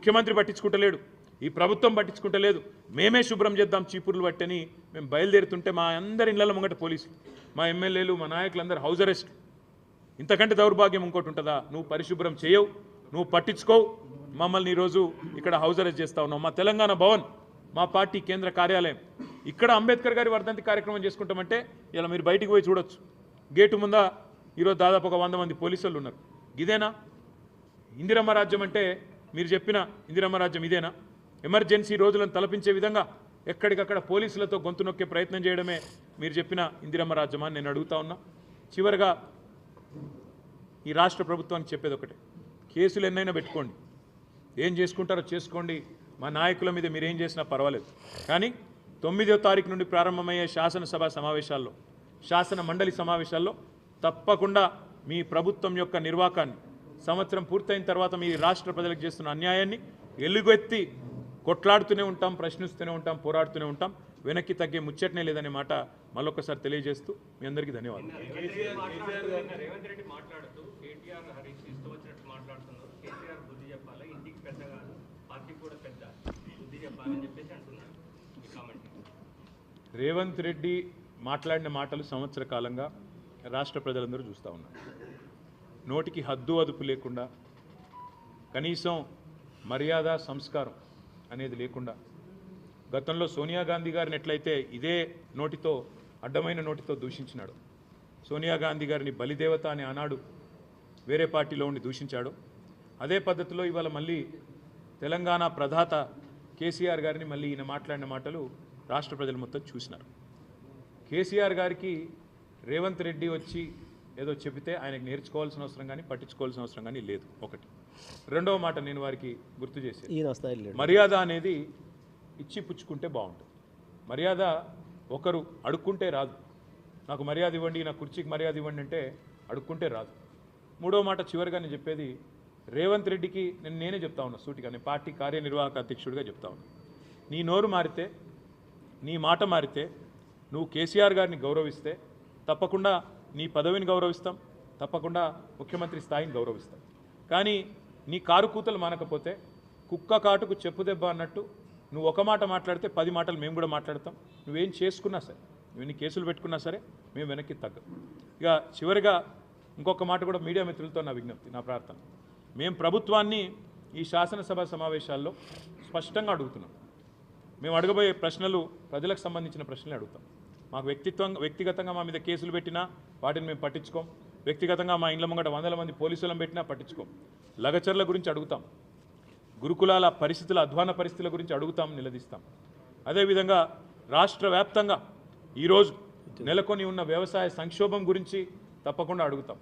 ముఖ్యమంత్రి పట్టించుకుంటలేడు, ఈ ప్రభుత్వం పట్టించుకుంటలేదు, మేమే శుభ్రం చేద్దాం చీపుర్లు పట్టని మేము బయలుదేరుతుంటే మా అందరి ఇళ్ల ముంగట పోలీసులు, మా ఎమ్మెల్యేలు, మా నాయకులందరూ హౌస్ అరెస్ట్. ఇంతకంటే దౌర్భాగ్యం ఇంకోటి ఉంటుందా? నువ్వు పరిశుభ్రం చేయవు, నువ్వు పట్టించుకోవు, మమ్మల్ని ఈరోజు ఇక్కడ హౌస్ అరెస్ట్ చేస్తూ ఉన్నావు. మా తెలంగాణ భవన్, మా పార్టీ కేంద్ర కార్యాలయం, ఇక్కడ అంబేద్కర్ గారి వర్ధంతి కార్యక్రమం చేసుకుంటామంటే ఇలా మీరు బయటికి పోయి చూడొచ్చు. గేటు ముందా ఈరోజు దాదాపు ఒక 100 మంది పోలీసులు ఉన్నారు. ఇదేనా ఇందిరమ్మ రాజ్యం అంటే? మీరు చెప్పిన ఇందిరమ్మ రాజ్యం ఇదేనా? ఎమర్జెన్సీ రోజులను తలపించే విధంగా ఎక్కడికక్కడ పోలీసులతో గొంతు నొక్కే ప్రయత్నం చేయడమే మీరు చెప్పిన ఇందిరమ్మ రాజ్యమా అని నేను అడుగుతా ఉన్నా. చివరిగా ఈ రాష్ట్ర ప్రభుత్వానికి చెప్పేది ఒకటే, కేసులు ఎన్నైనా పెట్టుకోండి, ఏం చేసుకుంటారో చేసుకోండి, మా నాయకుల మీద మీరు ఏం చేసినా పర్వాలేదు. కానీ 9వ తారీఖు నుండి ప్రారంభమయ్యే శాసనసభ సమావేశాల్లో, శాసన మండలి సమావేశాల్లో తప్పకుండా మీ ప్రభుత్వం యొక్క నిర్వాకాన్ని, సంవత్సరం పూర్తయిన తర్వాత మీ రాష్ట్ర ప్రజలకు చేస్తున్న అన్యాయాన్ని ఎలుగెత్తి కొట్లాడుతూనే ఉంటాం, ప్రశ్నిస్తూనే ఉంటాం, పోరాడుతూనే ఉంటాం. వెనక్కి తగ్గే ముచ్చటనే లేదనే మాట మళ్ళొక్కసారి తెలియజేస్తూ మీ అందరికీ ధన్యవాదాలు. రేవంత్ రెడ్డి మాట్లాడుతూ కేటీఆర్ హరీష్ ఇష్టం వచ్చినట్టు మాట్లాడుతున్నారు, కేటీఆర్ బుద్ధి చెప్పాలి, ఇంటికి పెద్ద కాదు పార్టీకి కూడా పెద్ద బుద్ధి చెప్పాలని చెప్పేసి అంటున్నారు. ఈ కామెంట్ రేవంత్ రెడ్డి మాట్లాడిన మాటలు సంవత్సర కాలంగా రాష్ట్ర ప్రజలందరూ చూస్తూ ఉన్నారు. నోటికి హద్దు అదుపు లేకుండా, కనీసం మర్యాద సంస్కారం అనేది లేకుండా, గతంలో సోనియా గాంధీ గారిని ఎట్లయితే ఇదే నోటితో, అడ్డమైన నోటితో దూషించినాడు, సోనియా గాంధీ గారిని బలిదేవత అని ఆనాడు వేరే పార్టీలో ఉండి దూషించాడు, అదే పద్ధతిలో ఇవాళ మళ్ళీ తెలంగాణ ప్రధాత కేసీఆర్ గారిని మళ్ళీ ఈయన మాట్లాడిన మాటలు రాష్ట్ర ప్రజలు మొత్తం చూసినారు. కేసీఆర్ గారికి రేవంత్ రెడ్డి వచ్చి ఏదో చెబితే ఆయనకు నేర్చుకోవాల్సిన అవసరం కానీ పట్టించుకోవాల్సిన అవసరం కానీ లేదు. ఒకటి. రెండవ మాట నేను వారికి గుర్తు చేసేది, మర్యాద అనేది ఇచ్చి పుచ్చుకుంటే బాగుంటుంది. మర్యాద ఒకరు అడుక్కుంటే రాదు. నాకు మర్యాద ఇవ్వండి, నా కుర్చీకి మర్యాద ఇవ్వండి అంటే అడుక్కుంటే రాదు. మూడో మాట చివరిగా నేను చెప్పేది, రేవంత్ రెడ్డికి నేనే చెప్తా ఉన్నా సూటిగా, నేను పార్టీ కార్యనిర్వాహక అధ్యక్షుడిగా చెప్తా ఉన్నా, నీ నోరు మారితే, నీ మాట మారితే, నువ్వు కేసీఆర్ గారిని గౌరవిస్తే తప్పకుండా నీ పదవిని గౌరవిస్తాం, తప్పకుండా ముఖ్యమంత్రి స్థాయిని గౌరవిస్తాం. కానీ నీ కారు కూతలు మానకపోతే కుక్క కాటుకు చెప్పు దెబ్బ అన్నట్టు నువ్వు ఒక మాట మాట్లాడితే 10 మాటలు మేము కూడా మాట్లాడతాం. నువ్వేం చేసుకున్నా సరే, నువ్వెన్ని కేసులు పెట్టుకున్నా సరే మేము వెనక్కి తగ్గం. ఇక చివరిగా ఇంకొక మాట కూడా మీడియా మిత్రులతో నా విజ్ఞప్తి, నా ప్రార్థన, మేము ప్రభుత్వాన్ని ఈ శాసనసభ సమావేశాల్లో స్పష్టంగా అడుగుతున్నాం. మేము అడగబోయే ప్రశ్నలు ప్రజలకు సంబంధించిన ప్రశ్నలే అడుగుతాం. మాకు వ్యక్తిగతంగా మా మీద కేసులు పెట్టినా వాటిని మేము పట్టించుకోం, వ్యక్తిగతంగా మా ఇండ్ల ముంగట 100 మంది పోలీసులను పెట్టినా పట్టించుకోం. లగచర్ల గురించి అడుగుతాం, గురుకులాల పరిస్థితుల, అధ్వాన పరిస్థితుల గురించి అడుగుతాం, నిలదీస్తాం. అదేవిధంగా రాష్ట్ర వ్యాప్తంగా ఈరోజు నెలకొని ఉన్న వ్యవసాయ సంక్షోభం గురించి తప్పకుండా అడుగుతాం.